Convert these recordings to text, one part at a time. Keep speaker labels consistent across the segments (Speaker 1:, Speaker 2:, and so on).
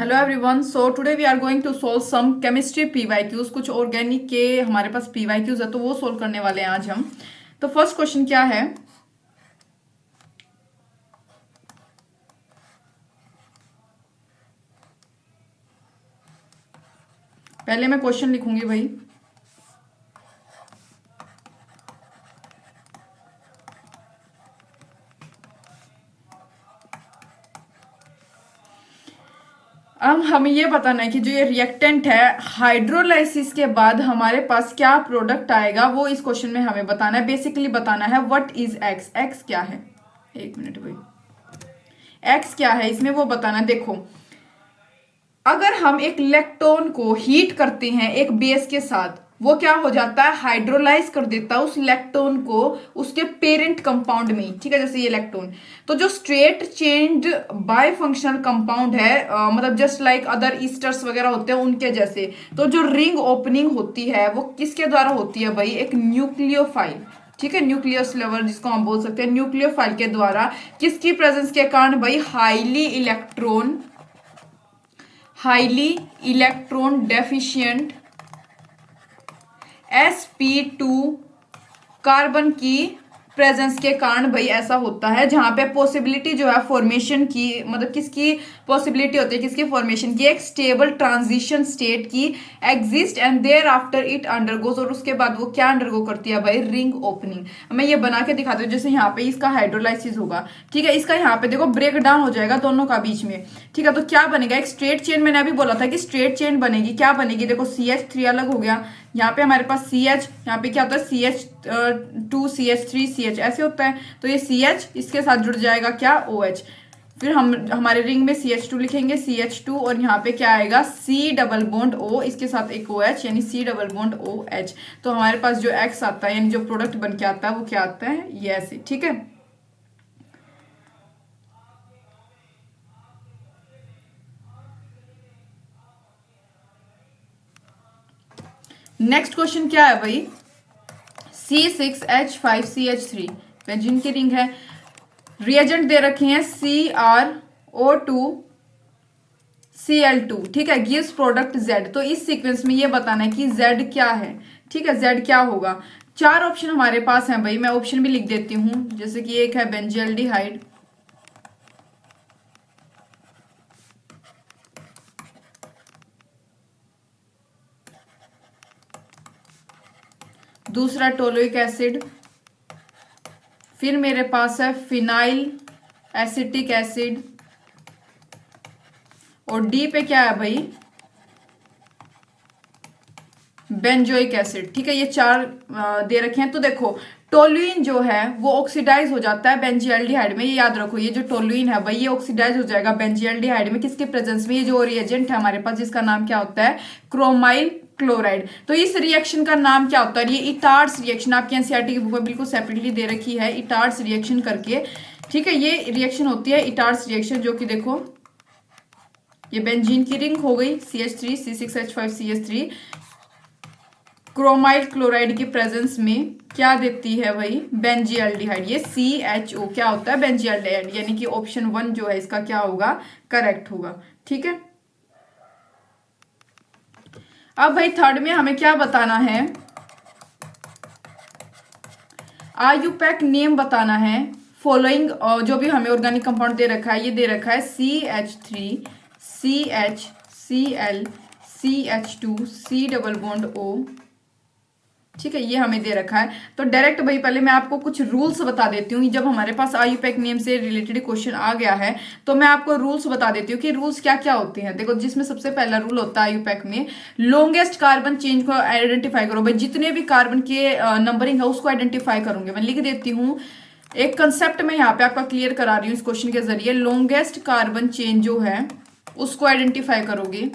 Speaker 1: Hello everyone. So today we are going to solve some chemistry PYQs. कुछ organic के हमारे पास PYQs है तो वो सोल्व करने वाले हैं आज हम। तो फर्स्ट क्वेश्चन क्या है, पहले मैं क्वेश्चन लिखूंगी भाई। अब हमें ये बताना है कि जो ये रिएक्टेंट है हाइड्रोलाइसिस के बाद हमारे पास क्या प्रोडक्ट आएगा, वो इस क्वेश्चन में हमें बताना है। बेसिकली बताना है व्हाट इज एक्स, एक्स क्या है। एक मिनट भाई, एक्स क्या है इसमें वो बताना है। देखो, अगर हम एक इलेक्ट्रॉन को हीट करते हैं एक बेस के साथ, वो क्या हो जाता है, हाइड्रोलाइज कर देता है उस इलेक्ट्रॉन को उसके पेरेंट कंपाउंड में, ठीक है। जैसे ये इलेक्ट्रॉन, तो जो straight chained by functional compound है, मतलब जस्ट लाइक अदर ईस्टर्स वगैरह होते हैं उनके जैसे, तो जो रिंग ओपनिंग होती है वो किसके द्वारा होती है भाई, एक न्यूक्लियोफाइल, ठीक है, न्यूक्लियस लेवल जिसको हम बोल सकते हैं, न्यूक्लियोफाइल के द्वारा। किसकी प्रेजेंस के कारण भाई, highly electron deficient sp2 carbon की प्रेजेंस के कारण भाई ऐसा होता है, जहां पे पॉसिबिलिटी जो है फॉर्मेशन की, मतलब किसकी पॉसिबिलिटी होती है, किसकी फॉर्मेशन की, एक स्टेबल ट्रांजिशन स्टेट की exist and thereafter it undergoes, और उसके बाद वो क्या अंडरगो करती है भाई, रिंग ओपनिंग। मैं ये बना के दिखाती हूँ। जैसे यहाँ पे इसका हाइड्रोलाइसिस होगा, ठीक है, इसका यहाँ पे देखो ब्रेक डाउन हो जाएगा दोनों का बीच में, ठीक है। तो क्या बनेगा, एक स्ट्रेट चेन, मैंने अभी बोला था कि स्ट्रेट चेन बनेगी। क्या बनेगी, देखो CH3 अलग हो गया, यहाँ पे हमारे पास CH, यहाँ पे क्या होता है CH2 CH3 CH ऐसे होता है। तो ये CH इसके साथ जुड़ जाएगा क्या, OH। फिर हम हमारे रिंग में CH2 लिखेंगे, CH2, और यहाँ पे क्या आएगा C डबल बॉन्ड O, इसके साथ एक OH यानी C डबल बॉन्ड OH। तो हमारे पास जो X आता है यानी जो प्रोडक्ट बन के आता है वो क्या आता है, ये ऐसे, ठीक है। नेक्स्ट क्वेश्चन क्या है भाई, C6H5CH3 बेंजीन की रिंग है, रिएजेंट दे रखे हैं CrO2Cl2, ठीक है, गिव्स प्रोडक्ट Z। तो इस सीक्वेंस में ये बताना है कि Z क्या है, ठीक है, Z क्या होगा। चार ऑप्शन हमारे पास हैं भाई, मैं ऑप्शन भी लिख देती हूं। जैसे कि एक है बेंजल्डिहाइड, दूसरा टोलोइक एसिड, फिर मेरे पास है फिनाइल एसिटिक एसिड, और डी पे क्या है भाई, बेंजोइक एसिड, ठीक है। ये चार दे रखे हैं। तो देखो, टोलुइन जो है वो ऑक्सीडाइज हो जाता है बेंजील्डिहाइड में, ये याद रखो। ये जो टोलुइन है भाई ये ऑक्सीडाइज हो जाएगा बेंजील्डिहाइड में, किसके प्रेजेंस में, ये जो रिएजेंट है हमारे पास जिसका नाम क्या होता है, क्रोमाइल क्लोराइड। तो इस रिएक्शन का नाम क्या होता है, ये इटार्ड्स रिएक्शन, आपकी एनसीईआरटी की बुक में बिल्कुल सेपरेटली दे रखी है, इटार्ड्स रिएक्शन करके, ठीक है। ये रिएक्शन होती है इटार्ड्स रिएक्शन, जो कि देखो ये बेंजीन की रिंग हो गई CH3 C6H5CH3, क्रोमाइल क्लोराइड की प्रेजेंस में क्या देती है भाई, बेंजील्डिहाइड। ये CHO क्या होता है, बेंजील्डिहाइड, यानी कि ऑप्शन 1 जो है इसका क्या होगा, करेक्ट होगा, ठीक है। अब भाई थर्ड में हमें क्या बताना है, आयुपैक नेम बताना है। फॉलोइंग जो भी हमें ऑर्गेनिक कंपाउंड दे रखा है, ये दे रखा है CH3 CHCl CH2 C double bond O, ठीक है, ये हमें दे रखा है। तो डायरेक्ट भाई पहले मैं आपको कुछ रूल्स बता देती हूँ। जब हमारे पास आयुपैक नेम से रिलेटेड क्वेश्चन आ गया है तो मैं आपको रूल्स बता देती हूँ कि रूल्स क्या क्या होते हैं। देखो, जिसमें सबसे पहला रूल होता है आयुपैक में, लॉन्गेस्ट कार्बन चेंज को आइडेंटिफाई करो। भाई जितने भी कार्बन के नंबरिंग है उसको आइडेंटिफाई करूंगे, मैं लिख देती हूँ। एक कंसेप्ट मैं यहाँ पे आपका क्लियर करा रही हूँ इस क्वेश्चन के जरिए। लॉन्गेस्ट कार्बन चेन जो है उसको आइडेंटिफाई करोगे,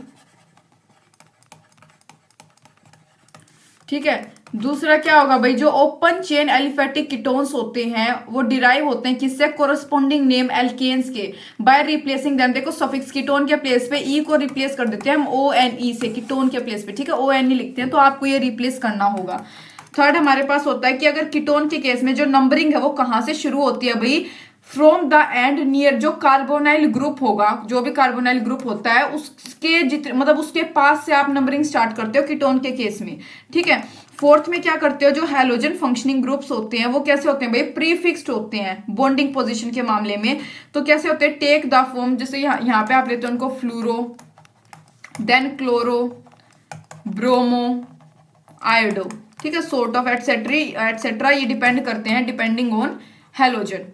Speaker 1: ठीक है। दूसरा क्या होगा भाई, जो ओपन चेन एलिफेटिक कीटोन्स होते हैं वो डिराइव होते हैं किससे, कोरस्पोंडिंग नेम एल्केन्स के, बाय रिप्लेसिंग देम। देखो, सफिक्स कीटोन के प्लेस पे ई को रिप्लेस कर देते हैं हम ONE से, कीटोन के प्लेस पे, ठीक है, ONE लिखते हैं, तो आपको ये रिप्लेस करना होगा। थर्ड हमारे पास होता है कि अगर कीटोन के केस में जो नंबरिंग है वो कहां से शुरू होती है भाई, फ्रॉम द एंड नियर, जो कार्बोनाइल ग्रुप होगा, जो भी कार्बोनाइल ग्रुप होता है उसके जितने मतलब उसके पास से आप नंबरिंग स्टार्ट करते हो कीटोन के केस में, ठीक है। फोर्थ में क्या करते हो, जो हैलोजन फंक्शनिंग ग्रुप्स होते हैं वो कैसे होते हैं भाई, प्रीफिक्स्ड होते हैं बॉन्डिंग पोजीशन के मामले में। तो कैसे होते हैं, टेक द फॉर्म, जैसे यहाँ पे आप लेते हो उनको fluoro, then chloro, bromo, iodo, ठीक है, सोर्ट ऑफ एटसेट्रा, ये डिपेंड करते हैं डिपेंडिंग ऑन हैलोजन।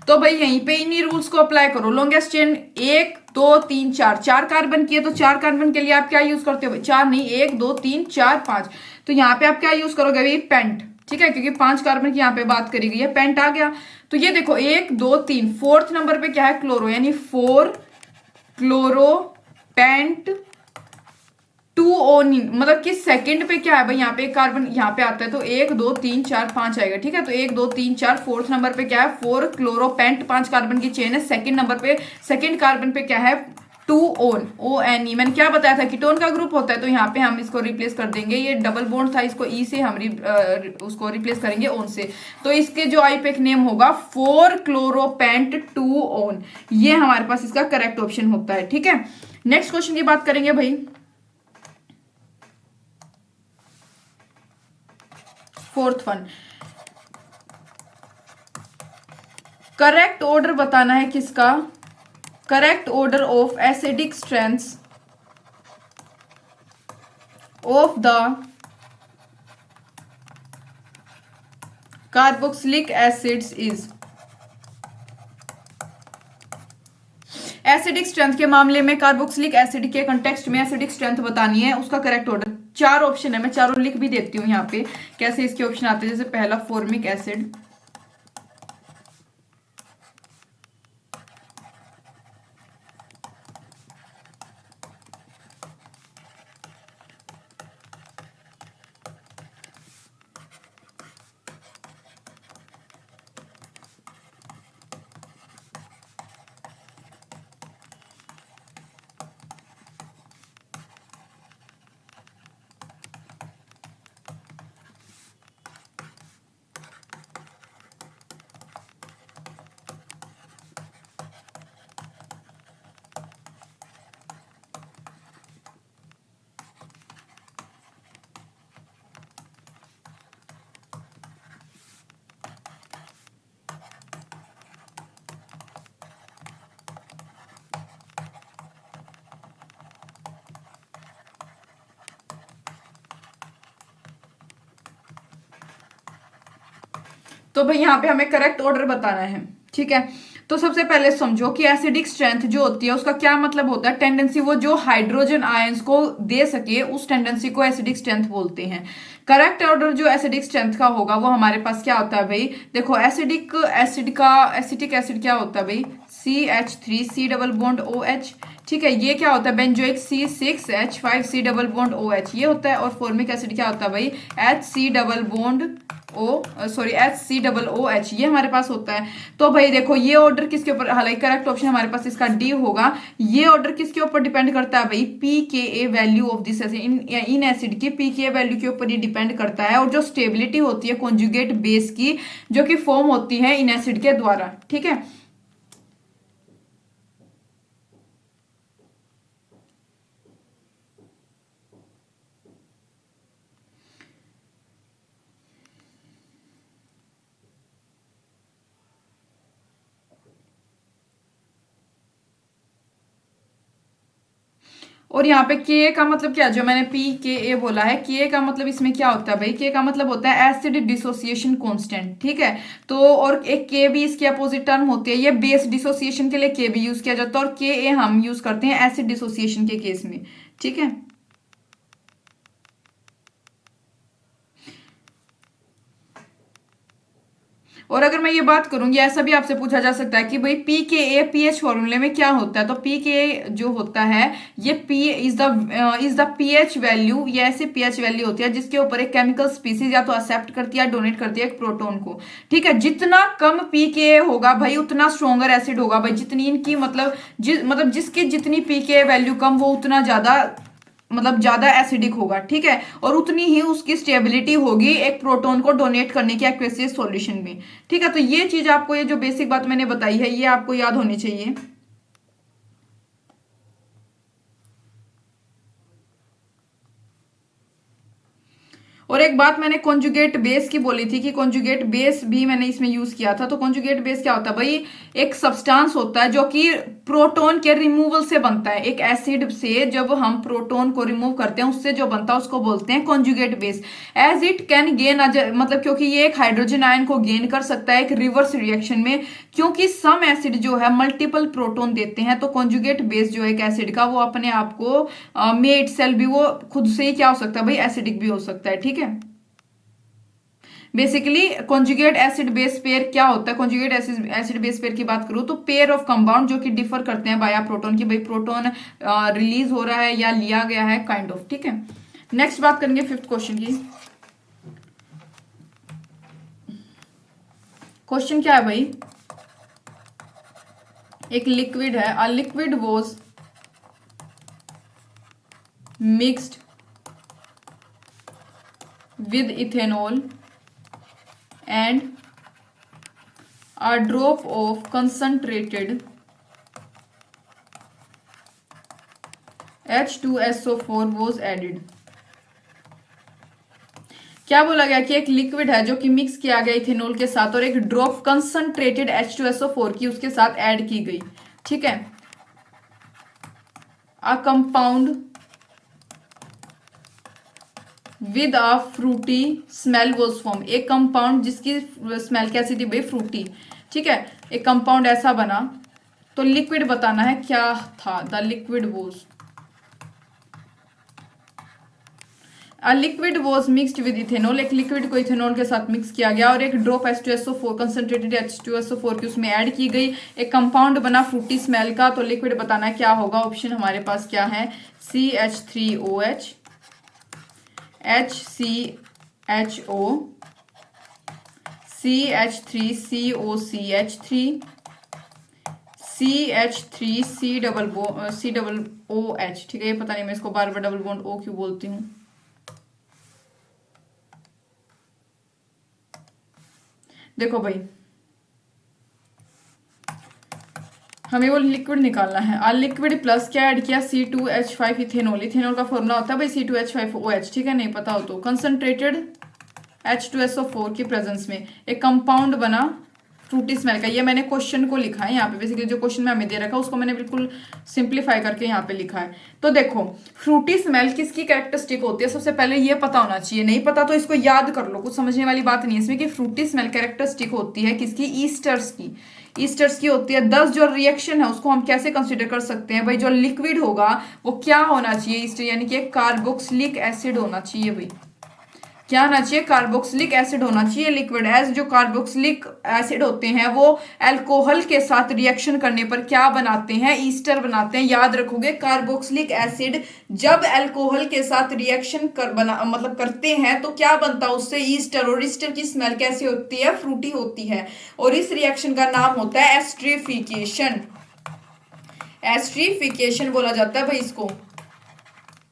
Speaker 1: तो भाई यहीं पे इन्हीं रूल्स को अप्लाई करो। लॉन्गेस्ट चेन 1 2 3 4, 4 कार्बन की है तो 4 कार्बन के लिए आप क्या यूज करते हो भाई, 4 नहीं, 1 2 3 4 5, तो यहाँ पे आप क्या यूज करोगे भाई, पेंट, ठीक है, क्योंकि 5 कार्बन की यहाँ पे बात करी गई है, पेंट आ गया। तो ये देखो 1 2 3, फोर्थ नंबर पे क्या है, क्लोरो, यानी 4 क्लोरो पेंट 2 ओनिन, मतलब कि सेकंड पे क्या है भाई, यहाँ पे एक कार्बन यहाँ पे आता है तो 1 2 3 4 5 आएगा, ठीक है। तो 1 2 3 4, फोर्थ नंबर पे क्या है, 4 क्लोरोपेंट, 5 कार्बन की चेन है। सेकंड नंबर पे, सेकंड कार्बन पे क्या है, 2 ओन, ONE। मैंने क्या बताया था, कीटोन का ग्रुप होता है, तो यहाँ पे हम इसको रिप्लेस कर देंगे, ये डबल बॉन्ड था, इसको ई से हम उसको रिप्लेस करेंगे ओन से। तो इसके जो आईपेक नेम होगा 4 क्लोरोपेंट 2 ओन, ये हमारे पास इसका करेक्ट ऑप्शन होता है, ठीक है। नेक्स्ट क्वेश्चन की बात करेंगे भाई, फोर्थ वन, करेक्ट ऑर्डर बताना है किसका, correct order of acidic strength of the carboxylic acids is. Acidic strength के मामले में कार्बोक्सिलिक एसिड के कंटेक्स्ट में एसिडिक स्ट्रेंथ बतानी है, उसका करेक्ट ऑर्डर। 4 ऑप्शन है, मैं चारों लिख भी देती हूँ यहाँ पे कैसे इसके ऑप्शन आते हैं। जैसे पहला फॉर्मिक एसिड, तो भाई यहाँ पे हमें करेक्ट ऑर्डर बताना है, ठीक है। तो सबसे पहले समझो कि एसिडिक स्ट्रेंथ जो होती है उसका क्या मतलब होता है, टेंडेंसी, वो जो हाइड्रोजन आयंस को दे सके उस टेंडेंसी को एसिडिक स्ट्रेंथ बोलते हैं। करेक्ट ऑर्डर जो एसिडिक स्ट्रेंथ का होगा वो हमारे पास क्या होता है भाई, देखो एसिडिक एसिड का, एसिटिक एसिड क्या होता है भाई, CH3 C double bond OH, ठीक है। ये क्या होता है, benzoic C6H5 C double bond OH, ये होता है। और फॉर्मिक एसिड क्या होता है भाई, HC double bond HC double OH, ये हमारे पास होता है। तो भाई देखो ये ऑर्डर किसके ऊपर, हालांकि करेक्ट ऑप्शन हमारे पास इसका डी होगा। ये ऑर्डर किसके ऊपर डिपेंड करता है भाई, pKa value of this acid, in acid की pKa वैल्यू के ऊपर ये डिपेंड करता है। और जो स्टेबिलिटी होती है कॉन्जुगेट बेस की, जो कि फॉर्म होती है इन एसिड के द्वारा, ठीक है। और यहाँ पे के का मतलब क्या, जो मैंने pKa बोला है, के का मतलब इसमें क्या होता है भाई, के का मतलब होता है एसिड डिसोसिएशन कांस्टेंट, ठीक है। तो और एक के भी इसकी अपोजिट टर्म होती है, ये बेस डिसोसिएशन के लिए के भी यूज किया जाता है, और के हम यूज करते हैं एसिड डिसोसिएशन के केस में, ठीक है। और अगर मैं ये बात करूंगी, ऐसा भी आपसे पूछा जा सकता है कि भाई pKa pH फॉर्मूले में क्या होता है, तो pKa जो होता है ये P is the pH value, ये ऐसे pH वैल्यू होती है जिसके ऊपर एक केमिकल स्पीसीज या तो एक्सेप्ट करती है या डोनेट करती है एक प्रोटोन को, ठीक है। जितना कम pKa होगा भाई उतना स्ट्रॉन्गर एसिड होगा भाई, जितनी इनकी मतलब जिसकी जितनी pKa वैल्यू कम वो उतना ज्यादा मतलब ज्यादा एसिडिक होगा, ठीक है, और उतनी ही उसकी स्टेबिलिटी होगी एक प्रोटॉन को डोनेट करने की एक्वेसियस सॉल्यूशन में, ठीक है। तो ये चीज आपको, ये जो बेसिक बात मैंने बताई है, ये आपको याद होनी चाहिए। और एक बात मैंने कॉन्जुगेट बेस की बोली थी कि कॉन्जुगेट बेस भी मैंने इसमें यूज किया था। तो कॉन्जुगेट बेस क्या होता है भाई, एक सब्सटेंस होता है जो कि प्रोटॉन के रिमूवल से बनता है। एक एसिड से जब हम प्रोटॉन को रिमूव करते हैं, उससे जो बनता है उसको बोलते हैं conjugate base. As it can gain, मतलब क्योंकि ये एक हाइड्रोजन आयन को गेन कर सकता है एक रिवर्स रिएक्शन में, क्योंकि सम एसिड जो है मल्टीपल प्रोटॉन देते हैं। तो कॉन्जुगेट बेस जो है एक एसिड का, वो अपने आप को मेड सेल भी वो खुद से ही क्या हो सकता है भाई, एसिडिक भी हो सकता है, ठीक है। Basically conjugate acid base pair क्या होता है, कॉन्जुगेट एसिड बेस पेयर की बात करूं तो पेयर ऑफ कंपाउंड जो कि डिफर करते हैं बाया प्रोटोन की, भाई प्रोटोन रिलीज हो रहा है या लिया गया है, काइंड ऑफ, ठीक है। नेक्स्ट बात करेंगे फिफ्थ क्वेश्चन की। क्वेश्चन क्या है भाई, एक लिक्विड है, a liquid was mixed with ethanol and a drop of concentrated H2SO4 was added। क्या बोला गया कि एक लिक्विड है जो कि मिक्स किया गया इथेनॉल के साथ और एक ड्रॉप कंसंट्रेटेड H2SO4 की उसके साथ ऐड की गई, ठीक है। A compound with a Frooti smell was form, एक कंपाउंड जिसकी स्मेल कैसी थी भाई, फ्रूटी, ठीक है। एक कंपाउंड ऐसा बना, तो लिक्विड बताना है क्या था, the liquid was, a liquid was mixed with ethanol, एक लिक्विड को इथेनॉल के साथ मिक्स किया गया और एक ड्रॉप H2SO4 कंसंट्रेटेड H2SO4 की उसमें ऐड की गई, एक कंपाउंड बना फ्रूटी स्मेल का। तो लिक्विड बताना है क्या होगा, ऑप्शन हमारे पास क्या है, CH3OH, HCHO, CH3COCH3, CH3C OH, ठीक है। ये पता नहीं मैं इसको बार बार डबल बॉन्ड O क्यों बोलती हूँ। देखो भाई, हमें वो लिक्विड निकालना है। आ लिक्विड प्लस क्या ऐड किया, C2H5 इथेनॉल, इथेनॉल का फॉर्मूला होता है भाई C2H5OH, ठीक है, नहीं पता हो तो। कंसंट्रेटेड H2SO4 की प्रेजेंस में एक कंपाउंड बना फ्रूटी स्मेल का। ये मैंने क्वेश्चन को लिखा है यहाँ पे, बेसिकली जो क्वेश्चन में हमें दे रखा है उसको मैंने बिल्कुल सिंप्लीफाई करके यहाँ पे लिखा है। तो देखो, फ्रूटी स्मेल किसकी कैरेक्टरिस्टिक होती है, सबसे पहले ये पता होना चाहिए, नहीं पता तो इसको याद कर लो, कुछ समझने वाली बात नहीं है इसमें, कि फ्रूटी स्मेल कैरेक्टरिस्टिक होती है किसकी, ईस्टर्स की, ईस्टर्स की होती है। 10 जो रिएक्शन है उसको हम कैसे कंसिडर कर सकते हैं भाई, जो लिक्विड होगा वो क्या होना चाहिए, ईस्टर यानी कि कार्बोक्सिलिक एसिड होना चाहिए भाई, क्या होना चाहिए, कार्बोक्सिलिक एसिड होना चाहिए लिक्विड। एज जो कार्बोक्सिलिक एसिड होते हैं वो अल्कोहल के साथ रिएक्शन करने पर क्या बनाते हैं, ईस्टर बनाते हैं। याद रखोगे, कार्बोक्सिलिक एसिड जब अल्कोहल के साथ रिएक्शन मतलब करते हैं तो क्या बनता है उससे, ईस्टर, और ईस्टर की स्मेल कैसी होती है, फ्रूटी होती है, और इस रिएक्शन का नाम होता है एस्ट्रिफिकेशन, एस्ट्रिफिकेशन बोला जाता है भाई इसको,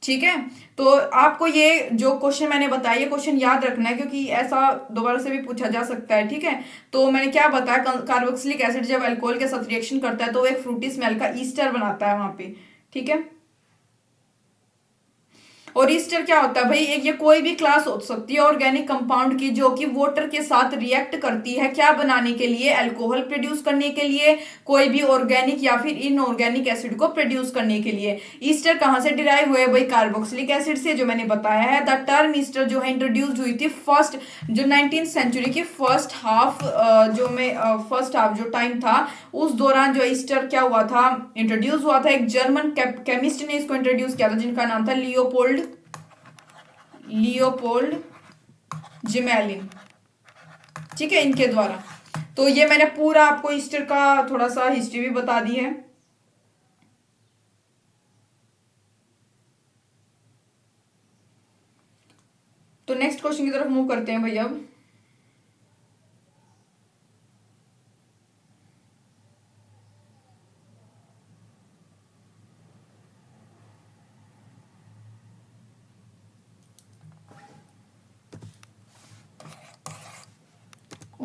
Speaker 1: ठीक है। तो आपको ये जो क्वेश्चन मैंने बताया, ये क्वेश्चन याद रखना है क्योंकि ऐसा दोबारा से भी पूछा जा सकता है, ठीक है। तो मैंने क्या बताया, कार्बोक्सिलिक एसिड जब अल्कोहल के साथ रिएक्शन करता है तो एक फ्रूटी स्मेल का ईस्टर बनाता है वहां पे, ठीक है। और ईस्टर क्या होता है भाई, ये कोई भी क्लास हो सकती है ऑर्गेनिक कंपाउंड की जो कि वाटर के साथ रिएक्ट करती है, क्या बनाने के लिए, अल्कोहल प्रोड्यूस करने के लिए, कोई भी ऑर्गेनिक या फिर इनऑर्गेनिक एसिड को प्रोड्यूस करने के लिए। ईस्टर कहां से डिराइव हुए भाई, कार्बोक्सिलिक एसिड से, जो मैंने बताया है। द टर्म ईस्टर जो है इंट्रोड्यूस हुई थी फर्स्ट, जो 19th सेंचुरी की फर्स्ट हाफ, फर्स्ट हाफ जो टाइम था उस दौरान जो ईस्टर क्या हुआ था, इंट्रोड्यूस हुआ था। एक जर्मन केमिस्ट ने इसको इंट्रोड्यूस किया था जिनका नाम था लियोपोल्ड जिमेलिन, ठीक है, इनके द्वारा। तो ये मैंने पूरा आपको ईस्टर का थोड़ा सा हिस्ट्री भी बता दी है। तो नेक्स्ट क्वेश्चन की तरफ मूव करते हैं भैया अब।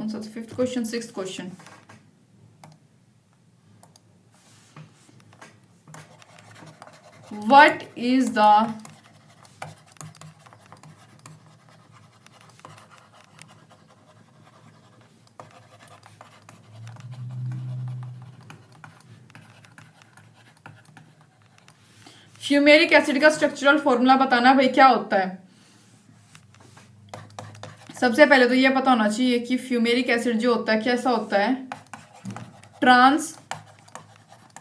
Speaker 1: कौन सा, 5th question, 6th question. What is the fumaric acid का स्ट्रक्चरल फॉर्मूला बताना भाई क्या होता है। सबसे पहले तो ये पता होना चाहिए कि फ्यूमेरिक एसिड जो होता है कैसा होता है, ट्रांस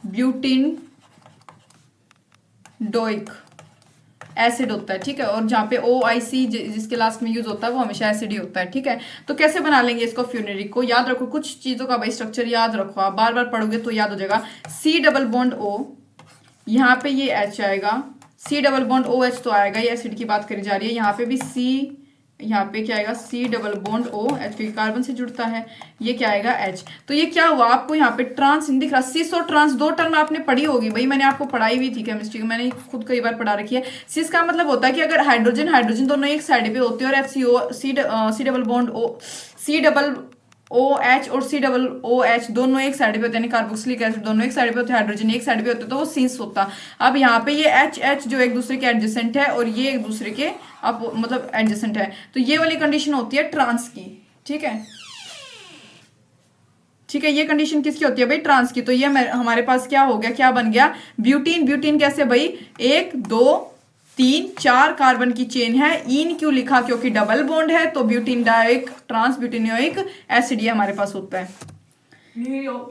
Speaker 1: ब्यूटिन डोइक एसिड होता है, ठीक है। और जहाँ पे OIC जिसके लास्ट में यूज होता है वो हमेशा एसिड ही होता है, ठीक है। तो कैसे बना लेंगे इसको, फ्यूनेरिक को याद रखो, कुछ चीजों का भाई स्ट्रक्चर याद रखो, आप बार बार पढ़ोगे तो याद हो जाएगा। C डबल बॉन्ड O, यहाँ पे ये H आएगा, C डबल बॉन्ड OH तो आएगा, ये एसिड की बात करी जा रही है। यहाँ पे भी C, यहाँ पे क्या आएगा, C double bond O H, क्योंकि कार्बन से जुड़ता है, ये क्या आएगा H। तो ये क्या हुआ, आपको यहाँ पे ट्रांस नहीं दिख रहा, सिस और ट्रांस दो टर्म आपने पढ़ी होगी भाई, मैंने आपको पढ़ाई हुई थी केमिस्ट्री, मैंने खुद कई बार पढ़ा रखी है। सिस का मतलब होता है कि अगर हाइड्रोजन हाइड्रोजन दोनों एक साइड पे होते हैं और FCO C double bond O, C double OH और C डबल OH दोनों एक साइड पे होते हैं, कार्बोक्सिलिक एसिड दोनों एक साइड पे होते हैं, हाइड्रोजन एक साइड पे होते हैं, तो वो सिस होता। अब यहाँ पे ये HH जो एक दूसरे के एडजेसेंट है और ये एक दूसरे के अब मतलब एडजेसेंट है, तो ये वाली कंडीशन होती है ट्रांस की, ठीक है। ठीक है, ये कंडीशन किसकी होती है भाई, ट्रांस की। तो ये हमारे पास क्या हो गया, क्या बन गया, ब्यूटीन। ब्यूटीन कैसे भाई, 1 2 3 4 कार्बन की चेन है। इन क्यों लिखा, क्योंकि डबल बॉन्ड है, तो butene dioic trans butenoic acid ये हमारे पास होता है।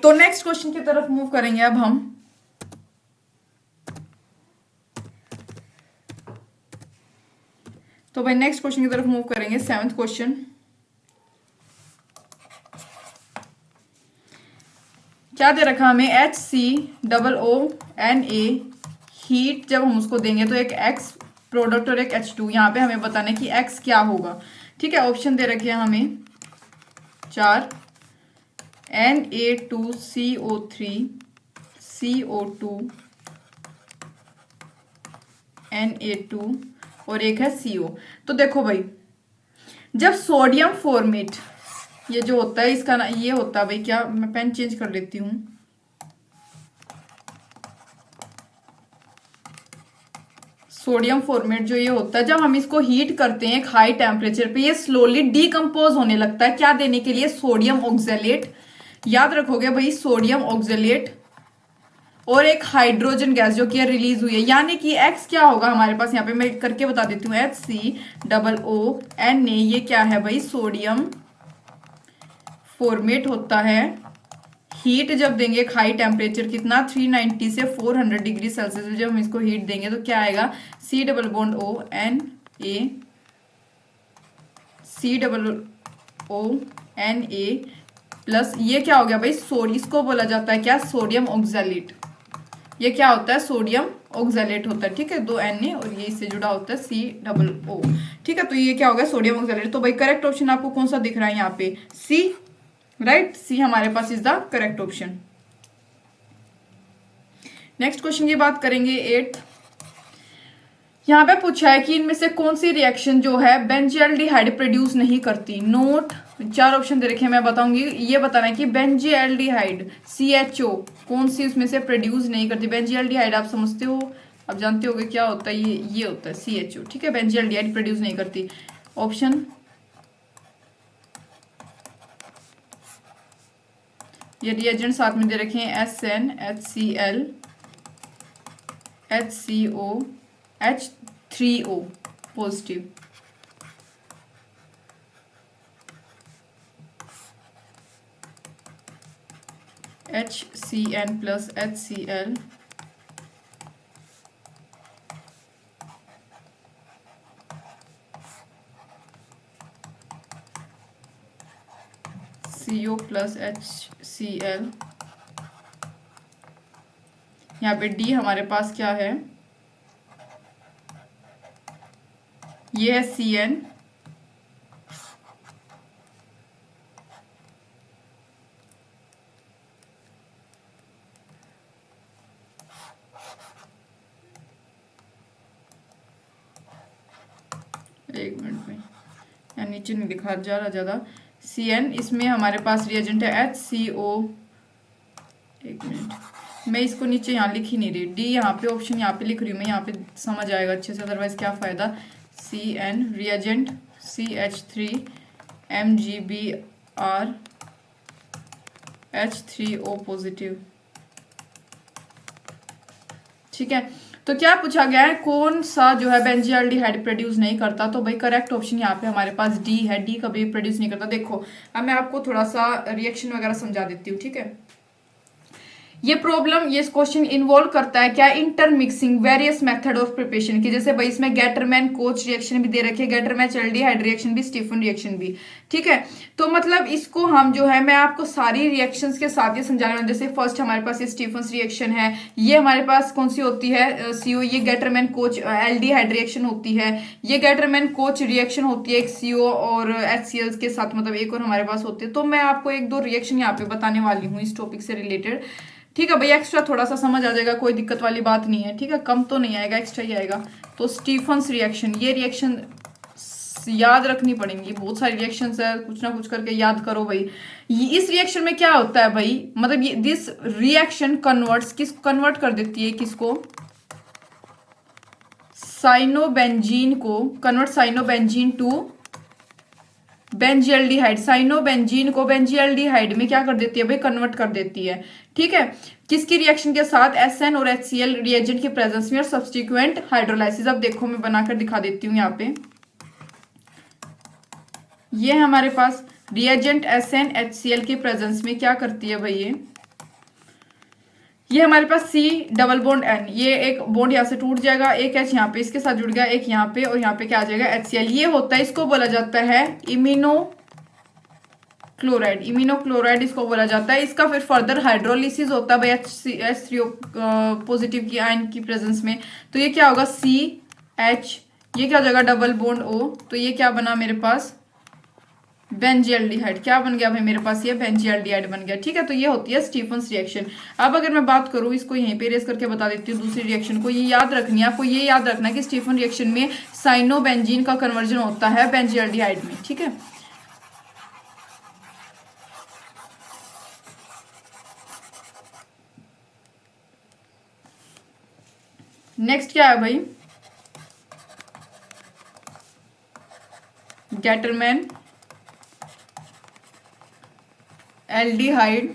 Speaker 1: तो नेक्स्ट क्वेश्चन की तरफ मूव करेंगे अब हम। तो भाई नेक्स्ट क्वेश्चन की तरफ मूव करेंगे, 7th क्वेश्चन। क्या दे रखा हमें, HCOONA हीट जब हम उसको देंगे तो एक X प्रोडक्ट और एक H2, यहाँ पे हमें बताना है कि X क्या होगा, ठीक है। ऑप्शन दे रखे हैं हमें 4, Na2CO3 CO2 Na2 और एक है CO। तो देखो भाई, जब सोडियम फॉर्मेट ये जो होता है, इसका ना ये होता है भाई, क्या, मैं पेन चेंज कर लेती हूँ। सोडियम फॉर्मेट जो ये होता है, जब हम इसको हीट करते हैं एक हाई टेम्परेचर पे, ये स्लोली डीकम्पोज होने लगता है, क्या देने के लिए, सोडियम ऑक्जेलेट। याद रखोगे भाई, सोडियम ऑक्जेलेट और एक हाइड्रोजन गैस जो कि रिलीज हुई है, यानी कि X क्या होगा हमारे पास, यहाँ पे मैं करके बता देती हूँ, HCOONA, ये क्या है भाई, सोडियम फॉर्मेट होता है। हीट जब देंगे एक हाई टेम्परेचर, कितना, 390 से 400 डिग्री सेल्सियस, जब हम इसको हीट देंगे तो क्या आएगा, C double bond ONA, C double ONA plus ये क्या हो गया भाई, इसको बोला जाता है क्या, सोडियम ऑक्जेलेट। ये क्या होता है, सोडियम ऑक्जेलेट होता है, ठीक है। 2 Na और ये इससे जुड़ा होता है C डबल O, ठीक है। तो ये क्या हो गया, सोडियम ऑक्जेलेट। तो भाई करेक्ट ऑप्शन आपको कौन सा दिख रहा है यहाँ पे, C, राइट, C हमारे पास is the correct option. Next question की बात करेंगे 8th। यहाँ पे पूछा है कि इनमें से कौन सी रिएक्शन जो है बेंजील्डिहाइड प्रोड्यूस नहीं करती। नोट, 4 ऑप्शन दे रखे हैं, मैं बताऊंगी। ये बताना है कि बेंजील्डिहाइड CHO कौन सी उसमें से प्रोड्यूस नहीं करती। बेंजील्डिहाइड आप समझते हो, आप जानते होगे क्या होता है, ये होता है CHO, ठीक है। बेंजील्डिहाइड प्रोड्यूस नहीं करती। ऑप्शन, ये रिएजेंट साथ में दे रखे हैं, SN HCl HCO H3O positive, HCN plus HCl CO plus HCl। यहाँ पे D हमारे पास क्या है, ये है CN, एक मिनट में, यहाँ नीचे नहीं दिखा जा रहा ज़्यादा, CN, इसमें हमारे पास रिएजेंट है HCO। एक मिनट, मैं इसको नीचे यहाँ लिख ही नहीं रही, डी यहाँ पे ऑप्शन यहाँ पे लिख रही हूँ मैं, यहाँ पे समझ आएगा अच्छे से, अदरवाइज क्या फ़ायदा। CN reagent CH3 MgBr H3O positive. ठीक है, तो क्या पूछा गया है, कौन सा जो है बेंजील्डिहाइड प्रोड्यूस नहीं करता, तो भाई करेक्ट ऑप्शन यहाँ पे हमारे पास डी है, डी कभी प्रोड्यूस नहीं करता। देखो अब मैं आपको थोड़ा सा रिएक्शन वगैरह समझा देती हूँ। ठीक है, ये प्रॉब्लम, ये क्वेश्चन इन्वॉल्व करता है क्या, intermixing various method of preparation की। जैसे भाई इसमें गेटरमैन कोच रिएक्शन भी दे रखे, गेटरमैन-एल्डिहाइड रिएक्शन भी, स्टीफन रिएक्शन भी। ठीक है, तो मतलब इसको हम जो है, मैं आपको सारी रिएक्शंस के साथ ये समझाने वाला हूं। जैसे फर्स्ट हमारे पास ये स्टीफन रिएक्शन है, ये हमारे पास कौन सी होती है, सीओ, ये गेटरमैन कोच एल्डिहाइड रिएक्शन होती है, ये गेटरमैन कोच रिएक्शन होती है एक सीओ और HCl के साथ, मतलब एक और हमारे पास होती है। तो मैं आपको एक दो रिएक्शन यहाँ पे बताने वाली हूँ इस टॉपिक से रिलेटेड। ठीक है भाई, एक्स्ट्रा थोड़ा सा समझ आ जाएगा, कोई दिक्कत वाली बात नहीं है। ठीक है, कम तो नहीं आएगा, एक्स्ट्रा ही आएगा। तो स्टीफन्स रिएक्शन, ये रिएक्शन याद रखनी पड़ेंगी, बहुत सारी रिएक्शंस है, कुछ ना कुछ करके याद करो भाई। इस रिएक्शन में क्या होता है भाई, मतलब ये दिस रिएक्शन कन्वर्ट कर देती है किसको, साइनोबेंजीन को, कन्वर्ट साइनोबेंजीन टू बेंजील्डिहाइड, साइनोबेंजीन को बेंजील्डिहाइड में क्या कर देती है भाई, कन्वर्ट कर देती है। ठीक है, किसकी रिएक्शन के साथ, SN और HCl रिएजेंट के प्रेजेंस में और सब्स्टिट्यूएंट हाइड्रोलाइसिस। अब देखो मैं बनाकर दिखा देती हूँ यहाँ पे, ये है हमारे पास रिएजेंट SN HCl के प्रेजेंस में क्या करती है भाई, ये हमारे पास C डबल बॉन्ड N, ये एक बॉन्ड यहाँ से टूट जाएगा, एक H यहाँ पे इसके साथ जुड़ गया, एक यहाँ पे, और यहाँ पे क्या आ जाएगा HCl। ये होता है, इसको बोला जाता है इमिनो क्लोराइड, इमिनो क्लोराइड इसको बोला जाता है। इसका फिर फर्दर हाइड्रोलिसिस होता है भाई H3O पॉजिटिव की आयन की प्रेजेंस में। तो ये क्या होगा, CH, ये क्या हो जाएगा डबल बॉन्ड O, तो ये क्या बना मेरे पास, बेंजील्डिहाइड। क्या बन गया भाई मेरे पास, ये बेंजील्डिहाइड बन गया। ठीक है, तो ये होती है स्टीफन्स रिएक्शन। अब अगर मैं बात करूँ, इसको यहीं पे रेस करके बता देती हूँ, दूसरी रिएक्शन को ये याद रखनी है आपको, ये याद रखना है कि स्टीफन रिएक्शन में साइनोबेंजीन का कन्वर्जन होता है बेंजील्डिहाइड में। ठीक है, नेक्स्ट क्या है भाई, गेटरमैन एल्डिहाइड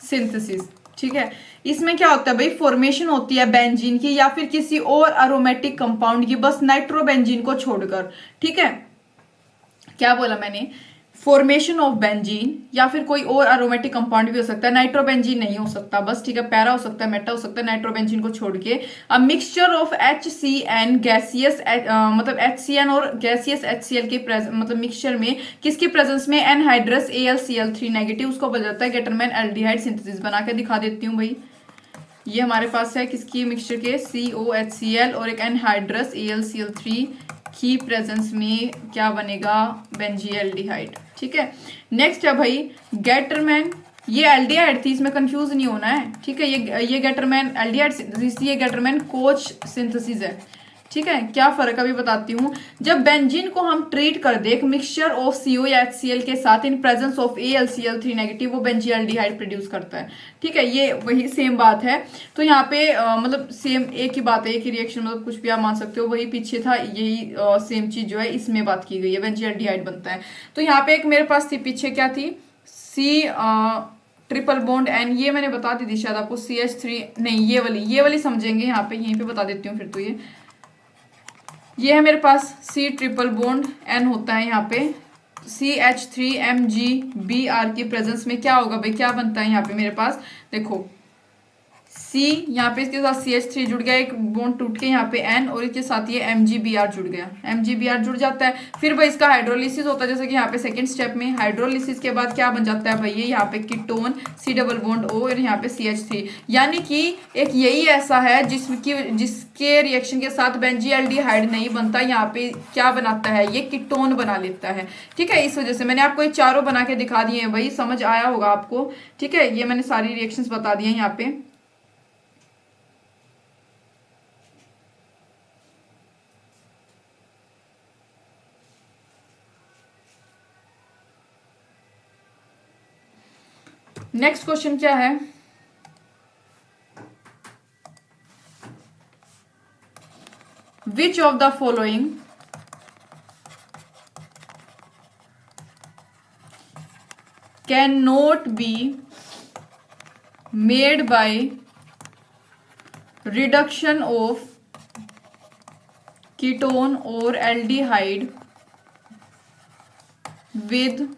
Speaker 1: सिंथेसिस। ठीक है, इसमें क्या होता है भाई, फॉर्मेशन होती है बेंजीन की या फिर किसी और अरोमेटिक कंपाउंड की, बस नाइट्रोबेंजीन को छोड़कर। ठीक है, क्या बोला मैंने, फॉर्मेशन ऑफ बेंजीन या फिर कोई और अरोमेटिक कंपाउंड भी हो सकता है, नाइट्रोबेंजीन नहीं हो सकता बस। ठीक है, पैरा हो सकता है, मेटा हो सकता है, नाइट्रोबेंजीन को छोड़ के। A mixture of HCN gaseous मतलब HCN और गैसियस HCl के मतलब मिक्सचर में किसकी प्रेजेंस में, एनहाइड्रस AlCl3 नेगेटिव, उसको बोला जाता है गेटरमैन एल्डिहाइड सिंथेसिस। बना के दिखा देती हूँ भाई, ये हमारे पास है किसकी मिक्सचर के, COHCl और एक एनहाइड्रस AlCl3 की प्रेजेंस में क्या बनेगा, बेंजील्डिहाइड। ठीक है, नेक्स्ट है भाई गेटरमैन, ये एल्डिहाइड थी, इसमें कंफ्यूज नहीं होना है। ठीक है, ये गेटरमैन एल्डिहाइड सिंथेसिस, ये गेटरमैन कोच सिंथेसिस है। ठीक है, क्या फर्क अभी बताती हूँ। जब बेंजीन को हम ट्रीट कर दे एक मिक्सचर ऑफ CO या HCl के साथ in presence of AlCl3 negative, वो बेंजील्डिहाइड प्रोड्यूस करता है। ठीक है, ये वही सेम बात है। तो यहाँ पे मतलब सेम एक ही बात है, एक ही रिएक्शन, मतलब कुछ भी आप मान सकते हो, वही पीछे था, यही सेम चीज जो है इसमें बात की गई है, बेंजील्डिहाइड बनता है। तो यहाँ पे एक मेरे पास थी, पीछे क्या थी, C ट्रिपल बॉन्ड N, ये मैंने बता दी थी शायद आपको, CH3 नहीं, ये वाली समझेंगे यहाँ पे, यहीं पे बता देती हूँ फिर। तो ये है मेरे पास C ट्रिपल बॉन्ड N होता है, यहाँ पे CH3MgBr की प्रेजेंस में क्या होगा भाई, क्या बनता है यहाँ पे मेरे पास, देखो C, यहाँ पे इसके साथ CH3 जुड़ गया, एक बॉन्ड टूट के यहाँ पे N, और इसके साथ ये MgBr जुड़ गया, MgBr जुड़ जाता है। फिर भाई इसका हाइड्रोलिसिस होता है, जैसे कि यहाँ पे सेकंड स्टेप में हाइड्रोलिसिस के बाद क्या बन जाता है भाई, ये यहाँ पे ketone C double bond O और यहाँ पे CH3। यानी कि एक यही ऐसा है जिसके रिएक्शन के साथ बेंजील्डिहाइड नहीं बनता, यहाँ पे क्या बनाता है, ये कीटोन बना लेता है। ठीक है, इस वजह से मैंने आपको ये चारों बना के दिखा दिए हैं भाई, समझ आया होगा आपको। ठीक है, ये मैंने सारी रिएक्शंस बता दी हैं यहाँ पे। नेक्स्ट क्वेश्चन क्या है, which of the following can not be made by reduction of ketone और एल्डिहाइड विद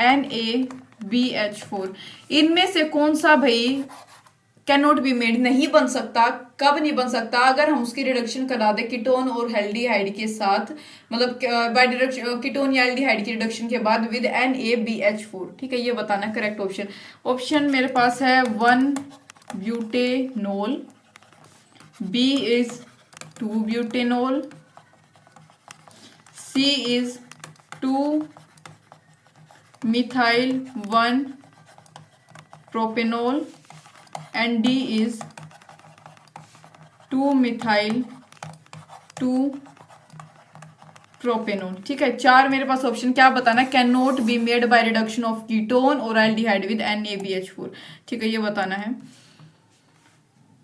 Speaker 1: NaBH4। इनमें से कौन सा भाई कैन नॉट बी मेड, नहीं बन सकता। कब नहीं बन सकता? अगर हम उसकी रिडक्शन करा दे कीटोन और एल्डिहाइड के साथ, मतलब बाय रिडक्शन कीटोन या एल्डिहाइड की रिडक्शन के बाद विद NaBH4। ठीक है, ये बताना करेक्ट ऑप्शन। ऑप्शन मेरे पास है 1 butanol, B is 2 butanol, C is 2 methyl 1 propanol and D is 2 methyl 2 propanol. ठीक है, 4 मेरे पास ऑप्शन, क्या बताना, can not be made by reduction of ketone और एल्डिहाइड विद NaBH4। ठीक है, ये बताना है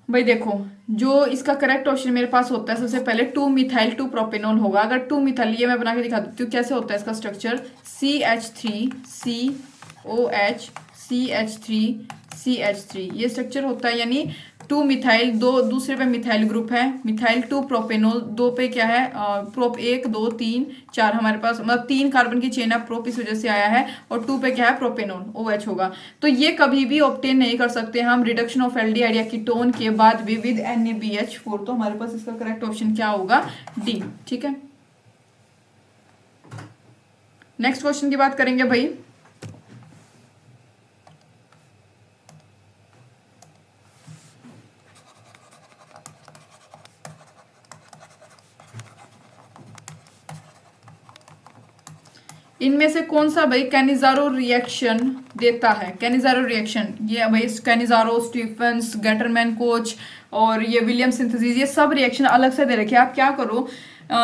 Speaker 1: भाई। देखो, जो इसका करेक्ट ऑप्शन मेरे पास होता है, सबसे पहले 2 मिथाइल 2 प्रोपेनॉल होगा। अगर 2 मिथाइल, ये मैं बना के दिखा देती हूँ कैसे होता है इसका स्ट्रक्चर, CH3COH CH3CH3, ये स्ट्रक्चर होता है। यानी 2 मिथाइल, दो दूसरे पे मिथाइल ग्रुप है, मिथाइल 2 प्रोपेनॉल, दो पे क्या है प्रोप, 1 2 3 4 हमारे पास, मतलब 3 कार्बन की चेन है, प्रोप इस वजह से आया है, और 2 पे क्या है प्रोपेनॉल OH होगा। तो ये कभी भी ऑब्टेन नहीं कर सकते हम रिडक्शन ऑफ एल्डिहाइड या कीटोन के बाद भी विद NaBH4। तो हमारे पास इसका करेक्ट ऑप्शन क्या होगा, D। ठीक है, नेक्स्ट क्वेश्चन की बात करेंगे भाई। इनमें से कौन सा भाई कैनिजारो रिएक्शन देता है? कैनिजारो रिएक्शन, ये भाई कैनिजारो, स्टीफेंस, गेटरमैन कोच और ये विलियम सिंथेसिस, ये सब रिएक्शन अलग से दे रखे हैं। आप क्या करो,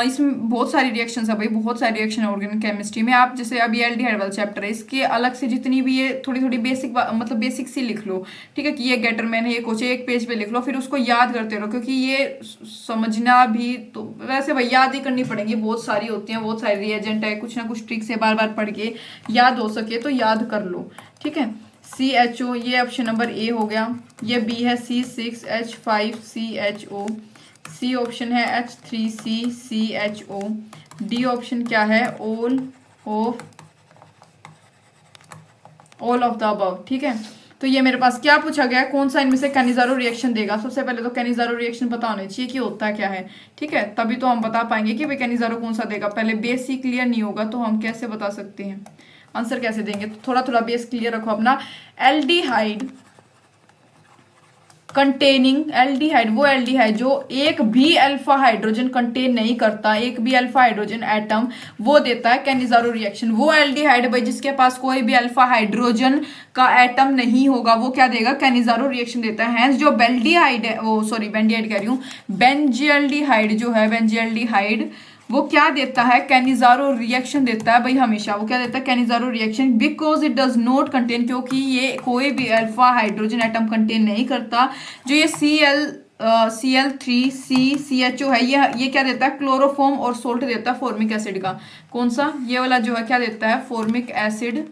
Speaker 1: इसमें बहुत सारी रिएक्शंस है भाई, बहुत सारी रिएक्शन है ऑर्गेनिक केमिस्ट्री में। आप जैसे अभी एल्डिहाइड वाला चैप्टर है, इसके अलग से जितनी भी ये थोड़ी थोड़ी बेसिक, मतलब बेसिक सी लिख लो। ठीक है, कि ये गेटरमैन है, ये कोच है, एक पेज पे लिख लो, फिर उसको याद करते रहो, क्योंकि ये समझना भी तो वैसे भाई याद ही करनी पड़ेगी, बहुत सारी होती हैं, बहुत सारे रिएजेंट है, कुछ ना कुछ ट्रिक से बार बार पढ़ के याद हो सके तो याद कर लो। ठीक है, CHO, ये ऑप्शन नंबर A हो गया। ये B है C6H5CHO, C ऑप्शन है H3CCHO, D ऑप्शन क्या है, ऑल ऑफ द अबव। ठीक है, तो ये मेरे पास क्या पूछा गया, कौन सा इनमें से कैनिजारो रिएक्शन देगा। सबसे पहले तो कैनिजारो रिएक्शन पता होना चाहिए कि होता क्या है। ठीक है, तभी तो हम बता पाएंगे कि भाई कैनिजारो कौन सा देगा। पहले बेस ही क्लियर नहीं होगा तो हम कैसे बता सकते हैं, आंसर कैसे देंगे। तो थोड़ा थोड़ा बेस क्लियर रखो अपना। एल्डिहाइड कंटेनिंग, एल्डिहाइड वो एल्डिहाइड जो एक भी अल्फा हाइड्रोजन कंटेन नहीं करता, एक भी अल्फा हाइड्रोजन एटम, वो देता है कैनिजारो रिएक्शन। वो एल्डिहाइड भाई जिसके पास कोई भी अल्फा हाइड्रोजन का एटम नहीं होगा, वो क्या देगा, कैनिजारो रिएक्शन देता है। हैंस जो बेल्डिहाइड है, वो सॉरी बेंडिहाइड कह रही हूँ, बेंजियल्डिहाइड जो है, बेंजियल्डिहाइड वो क्या देता है, कैनिजारो रिएक्शन देता है भाई हमेशा। वो क्या देता है, Cannizzaro reaction, because it does not contain, क्योंकि ये कोई भी अल्फा हाइड्रोजन एटम कंटेन नहीं करता। जो ये Cl3CCHO है, ये क्या देता है, क्लोरोफॉर्म और सोल्ट देता है फॉर्मिक एसिड का। कौन सा, ये वाला जो है क्या देता है, फॉर्मिक एसिड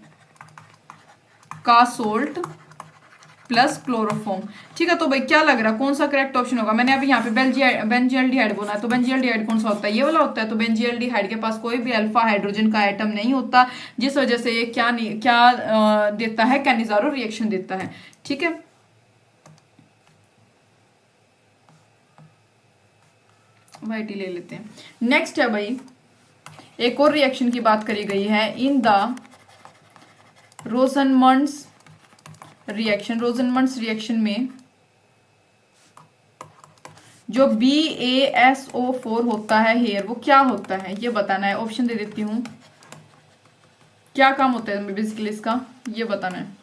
Speaker 1: का सोल्ट प्लस क्लोरोफॉर्म। ठीक है, तो भाई क्या लग रहा है कौन सा करेक्ट ऑप्शन होगा। मैंने अभी यहाँ पे बेंजियल्डिहाइड बोला है, तो बेंजियल्डिहाइड कौन सा होता है, ये वाला होता है। तो बेंजियल्डिहाइड के पास कोई भी अल्फा हाइड्रोजन का एटम नहीं होता, जिस वजह से ये क्या देता है, कैनिजारो रिएक्शन देता है। ठीक है, वाइटी ले लेते हैं। नेक्स्ट है भाई, एक और रिएक्शन की बात करी गई है, इन द रोजनमंड्स रिएक्शन। रोजनमंड्स रिएक्शन में जो BaSO4 होता है हेयर, वो क्या होता है ये बताना है। ऑप्शन दे देती हूँ, क्या काम होता है बेसिकली इसका, ये बताना है।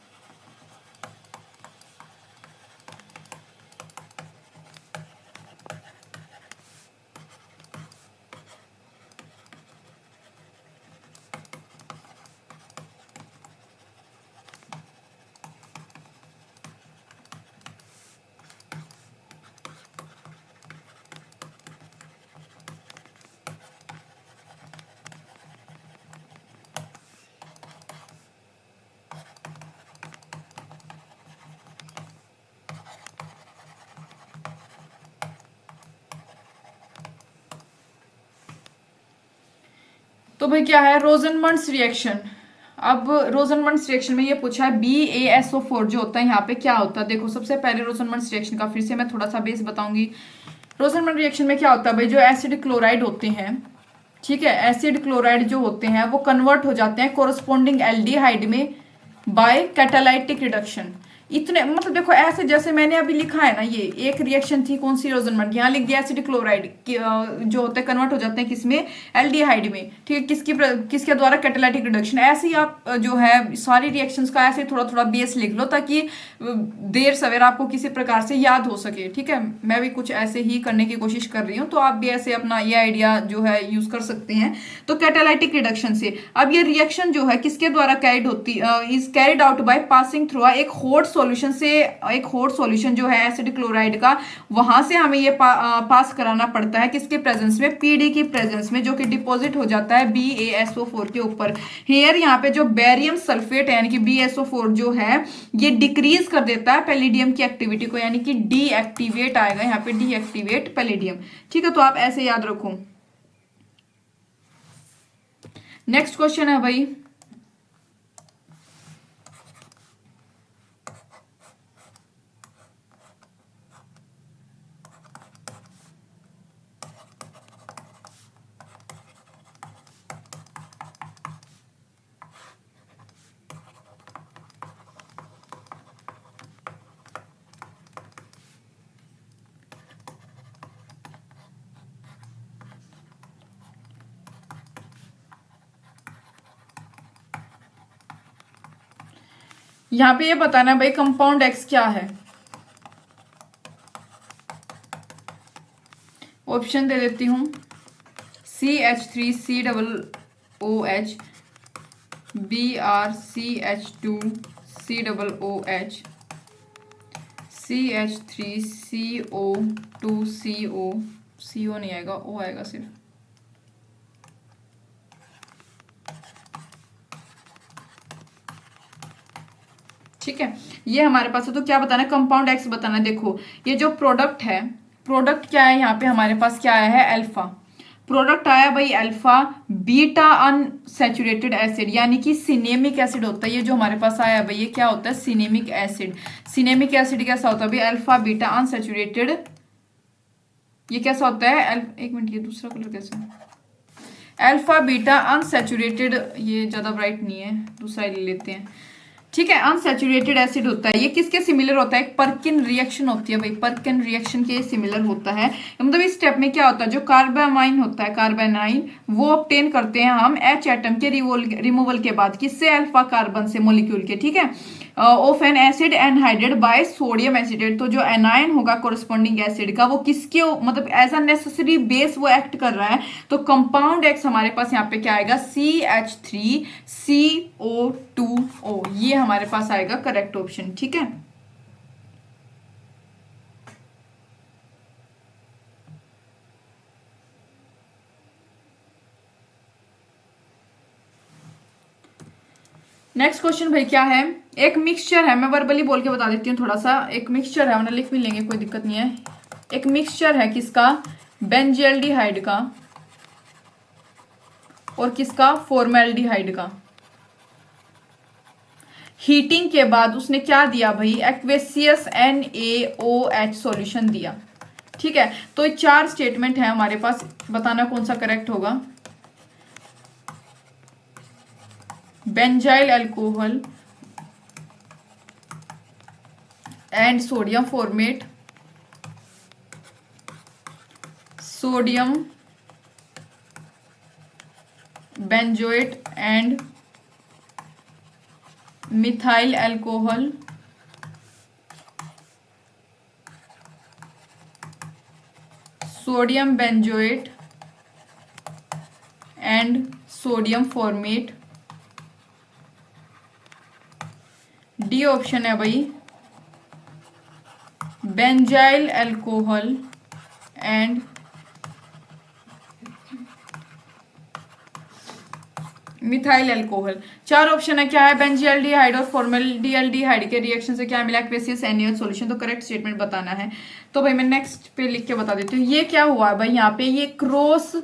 Speaker 1: तो भाई क्या है रोजनमंड्स रिएक्शन। अब रोजनमंड्स रिएक्शन में ये पूछा है BaSO4 जो होता है यहाँ पे क्या होता है। देखो सबसे पहले रोजनमंड्स रिएक्शन का फिर से मैं थोड़ा सा बेस बताऊंगी। रोजनमंड रिएक्शन में क्या होता है भाई, जो एसिड क्लोराइड होते हैं, ठीक है, एसिड क्लोराइड जो होते हैं वो कन्वर्ट हो जाते हैं कोरोस्पोंडिंग एल्डिहाइड में बाय कैटालाइटिक रिडक्शन। इतने मतलब देखो ऐसे जैसे मैंने अभी लिखा है ना, ये एक रिएक्शन थी कौन सी, रोजनमंड, यहाँ लिख दिया एसिड क्लोराइड जो होते हैं कन्वर्ट हो जाते हैं किसमें, एल्डिहाइड में, ठीक है, किसके द्वारा, कैटालाइटिक रिडक्शन। ऐसे ही आप जो है सारी रिएक्शंस का ऐसे थोड़ा थोड़ा बेस लिख लो ताकि देर सवेर आपको किसी प्रकार से याद हो सके, ठीक है। मैं भी कुछ ऐसे ही करने की कोशिश कर रही हूँ, तो आप भी ऐसे अपना ये आइडिया जो है यूज कर सकते हैं। तो कैटालाइटिक रिडक्शन से अब ये रिएक्शन जो है किसके द्वारा कैरिड होती, is carried out by passing through एक हॉट सॉल्यूशन से, एक हॉट सॉल्यूशन जो है एसिड क्लोराइड का, वहां से हमें ये पास कराना पड़ता है किसके प्रेजेंस में, पीडी की प्रेजेंस में, जो कि डिपॉजिट हो जाता है BaSO4 के ऊपर। हेयर यहाँ पे जो बेरियम सल्फेट है यानी कि BaSO4 जो है ये डिक्रीज कर देता है पैलिडियम की एक्टिविटी को, यानी कि डीएक्टिवेट आएगा यहाँ पे, डीएक्टिवेट पैलिडियम, ठीक है। तो आप ऐसे याद रखो। नेक्स्ट क्वेश्चन है भाई, यहां पे ये बताना है भाई कंपाउंड एक्स क्या है। ऑप्शन दे देती हूं, CH3COOH, BrCH2COOH, CH3CO2CO, CO नहीं आएगा, O आएगा सिर्फ। ठीक है, ये हमारे पास है। तो क्या बताना है, कंपाउंड एक्स बताना है। देखो ये जो प्रोडक्ट है, प्रोडक्ट क्या है यहाँ पे हमारे पास, क्या आया है, अल्फा। प्रोडक्ट आया भाई अल्फा बीटा अनसैचुरेटेड एसिड, यानी कि सिनेमिक एसिड होता है ये जो हमारे पास आया भाई, ये क्या होता है, सिनेमिक एसिड। सिनेमिक एसिड कैसा होता है भाई, अल्फा बीटा अनसैचुरेटेड, ये कैसा होता है, एक मिनट, ये दूसरा कलर कैसा है, अल्फा बीटा अनसैचुरेटेड, ये ज्यादा ब्राइट नहीं है, दूसरा ले लेते हैं, ठीक है। अनसैचुरेटेड एसिड होता है, ये किसके सिमिलर होता है, एक पर्किन रिएक्शन होती है भाई, पर्किन रिएक्शन के सिमिलर होता है। मतलब इस स्टेप में क्या होता है, जो कार्बामाइन होता है, कार्बानाइन, वो ऑब्टेन करते हैं हम H एटम के रिमूवल के बाद, किससे, अल्फा कार्बन से, मोलिक्यूल के, ठीक है, of an acid anhydride by sodium acetate. तो जो एनायन होगा कोरस्पॉन्डिंग एसिड का, वो किसके मतलब एज अ नेसेसरी बेस वो एक्ट कर रहा है। तो कंपाउंड एक्स हमारे पास यहाँ पे क्या आएगा, CH3CO2O, ये हमारे पास आएगा करेक्ट ऑप्शन, ठीक है। नेक्स्ट क्वेश्चन भाई क्या है, एक मिक्सचर है, मैं वर्बली बोल के बता देती हूँ थोड़ा सा। एक मिक्सचर है, वरना लिख भी लेंगे, कोई दिक्कत नहीं है। एक मिक्सचर है किसका, बेंजल्डिहाइड का और किसका, फॉर्मेल्डिहाइड का। हीटिंग के बाद उसने क्या दिया भाई, एक्वेसियस NaOH सॉल्यूशन दिया, ठीक है। तो ये 4 स्टेटमेंट है हमारे पास, बताना कौन सा करेक्ट होगा। Benzyl alcohol and sodium format, sodium benzoate and methyl alcohol, sodium benzoate and sodium format. D option है भाई, benzyl alcohol and methyl alcohol. 4 option है, क्या है, बेंजील्डिहाइड और फॉर्मेल्डिहाइड के रिएक्शन से क्या मिला, एक्वेसियस NaOH सॉल्यूशन। तो करेक्ट स्टेटमेंट बताना है। तो भाई मैं नेक्स्ट पे लिख के बता देती हूँ, ये क्या हुआ भाई, यहाँ पे ये क्रॉस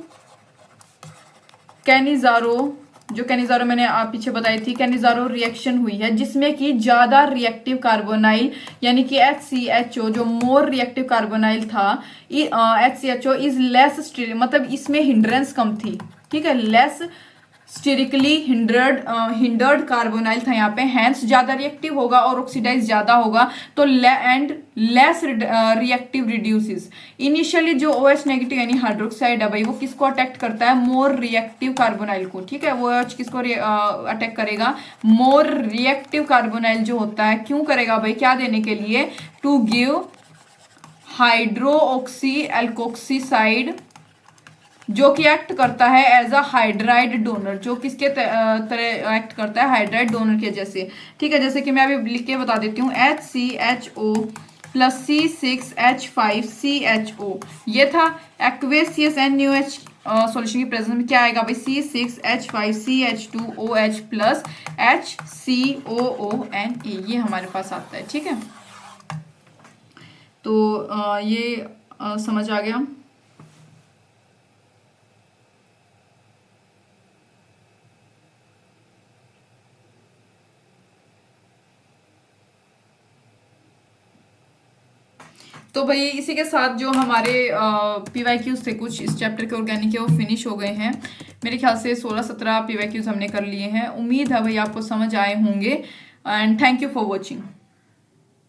Speaker 1: कैनिजारो, जो कैनिजारो मैंने आप पीछे बताई थी, कैनिजारो रिएक्शन हुई है जिसमें कि ज्यादा रिएक्टिव कार्बोनाइल यानी कि HCHO जो मोर रिएक्टिव कार्बोनाइल था, HCHO इज लेस, मतलब इसमें हिंड्रेंस कम थी, ठीक है, लेस स्टेरिकली हिंडर्ड कार्बोनाइल था यहाँ पे, हैंस ज्यादा रिएक्टिव होगा और ऑक्सीडाइज ज्यादा होगा, तो and less reactive reduces. Initially जो OH नेगेटिव यानी हाइड्रोक्साइड है भाई, वो किसको अटैक करता है, मोर रिएक्टिव कार्बोनाइल को, ठीक है, वो OH किसको अटैक करेगा, मोर रिएक्टिव कार्बोनाइल जो होता है। क्यों करेगा भाई, क्या देने के लिए, टू गिव हाइड्रोक्सी एल्कोक्सीसाइड, जो कि एक्ट करता है एज अ हाइड्राइड डोनर, जो किसके तरह एक्ट करता है, हाइड्राइड डोनर के जैसे, ठीक है। जैसे कि मैं अभी लिख के बता देती हूँ, HCHO प्लस C6H5CHO, ये था एक्वेसियस NaOH सॉल्यूशन की प्रेजेंस में क्या आएगा भाई, C6H5CH2OH प्लस HCOONe, ये हमारे पास आता है, ठीक है। तो ये समझ आ गया। तो भाई इसी के साथ जो हमारे PYQs थे कुछ इस चैप्टर के ऑर्गेनिक के, वो फिनिश हो गए हैं। मेरे ख्याल से 16-17 PYQs हमने कर लिए हैं। उम्मीद है भाई आपको समझ आए होंगे, and thank you for watching.